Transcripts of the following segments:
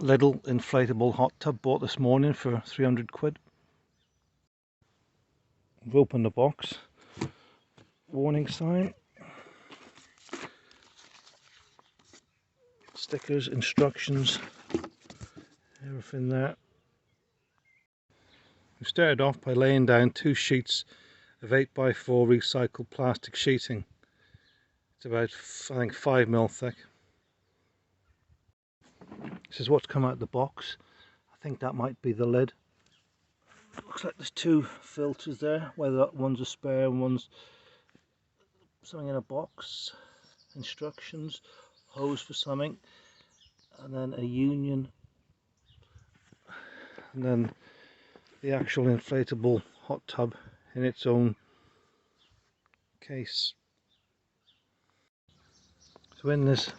Lidl inflatable hot tub bought this morning for 300 quid. We've opened the box. Warning sign. Stickers, instructions, everything there. We started off by laying down 2 sheets of 8x4 recycled plastic sheeting. It's about, I think, 5mm thick. This is what's come out of the box. I think that might be the lid. Looks like there's 2 filters there, whether one's a spare and one's something in a box. Instructions, hose for something, and then a union, and then the actual inflatable hot tub in its own case. So in this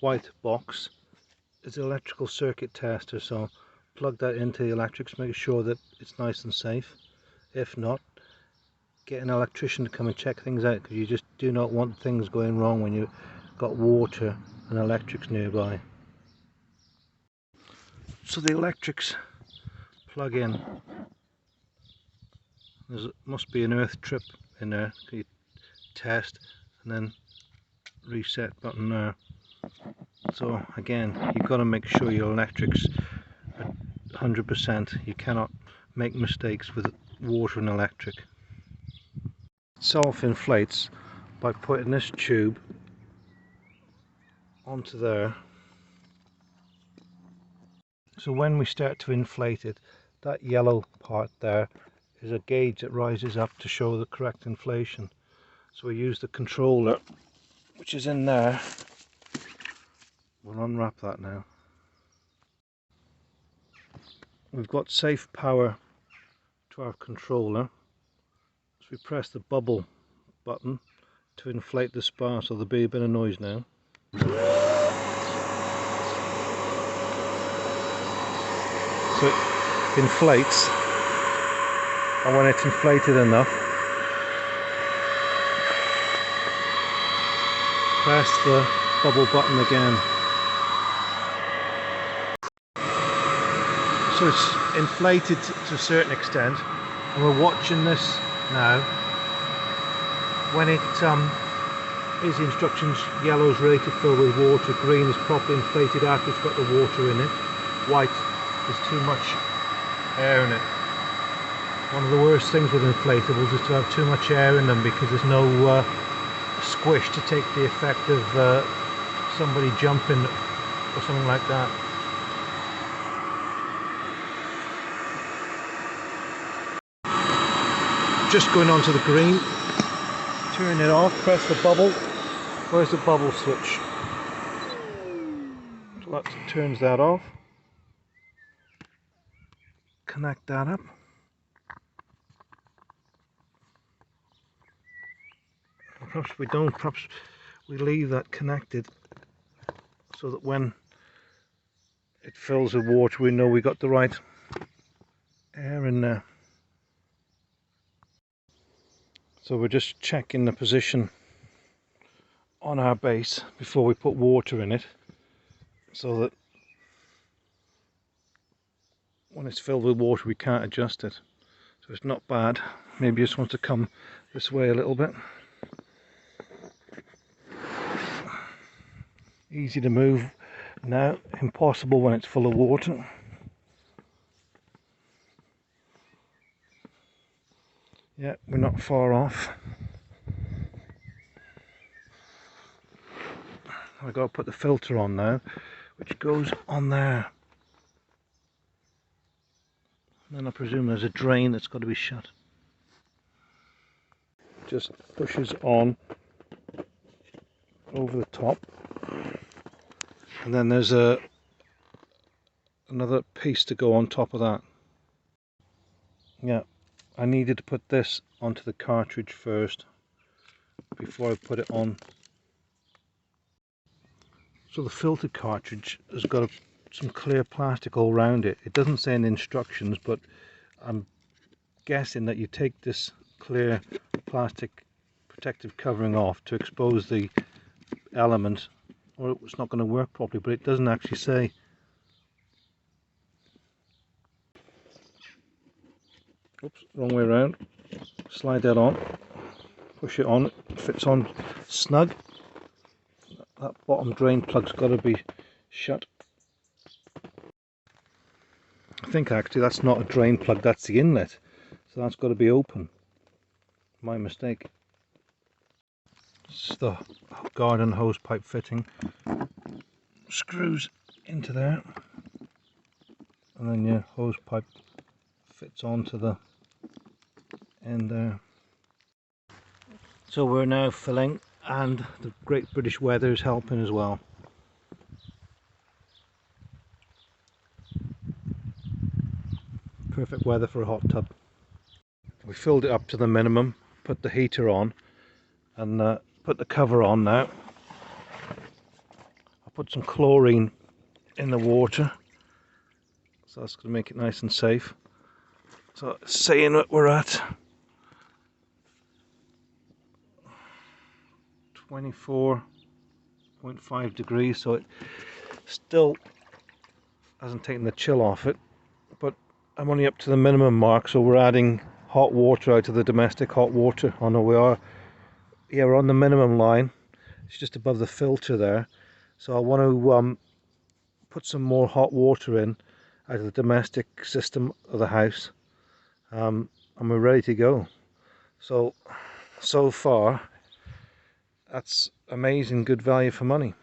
white box is an electrical circuit tester, so plug that into the electrics, make sure that it's nice and safe. If not, get an electrician to come and check things out, because you just do not want things going wrong when you've got water and electrics nearby. So the electrics plug in. There must be an earth trip in there. You test and then reset button there. So again, you've got to make sure your electrics are 100%. You cannot make mistakes with water and electric. It self-inflates by putting this tube onto there. So when we start to inflate it, that yellow part there is a gauge that rises up to show the correct inflation. So we use the controller, which is in there. We'll unwrap that now. We've got safe power to our controller. So we press the bubble button to inflate the spa, so there'll be a bit of noise now. So it inflates, and when it's inflated enough, press the bubble button again. So it's inflated to a certain extent, and we're watching this now. When it is the instructions, yellow is ready to fill with water, green is properly inflated after it's got the water in it, white is too much air in it. One of the worst things with inflatables is to have too much air in them, because there's no squish to take the effect of somebody jumping or something like that. Just going on to the green, turn it off, press the bubble. Where's the bubble switch? So that turns that off. Connect that up. Perhaps we don't, perhaps we leave that connected so that when it fills with water we know we got the right air in there. So we're just checking the position on our base before we put water in it, so that when it's filled with water we can't adjust it. So it's not bad. Maybe you just want to come this way a little bit. Easy to move now, impossible when it's full of water. Yeah, we're not far off. I've got to put the filter on now, which goes on there. And then I presume there's a drain that's got to be shut. Just pushes on over the top. And then there's another piece to go on top of that. Yeah, I needed to put this onto the cartridge first before I put it on. So the filter cartridge has got some clear plastic all around it. It doesn't say in the instructions, but I'm guessing that you take this clear plastic protective covering off to expose the element, or it's not going to work properly, but it doesn't actually say. Oops, wrong way around. Slide that on, push it on, it fits on snug. That bottom drain plug's got to be shut. I think actually that's not a drain plug, that's the inlet, so that's got to be open. My mistake. It's the garden hose pipe fitting. Screws into there, and then your hose pipe fits onto the end there. So we're now filling, and the great British weather is helping as well. Perfect weather for a hot tub. We filled it up to the minimum, put the heater on, and put the cover on now. I put some chlorine in the water, so that's going to make it nice and safe. So saying that we're at 24.5 degrees, so it still hasn't taken the chill off it, but I'm only up to the minimum mark, so we're adding hot water out of the domestic hot water. Oh no, we are, yeah, we're on the minimum line. It's just above the filter there, so I want to put some more hot water in out of the domestic system of the house, and we're ready to go. So far that's amazing good value for money.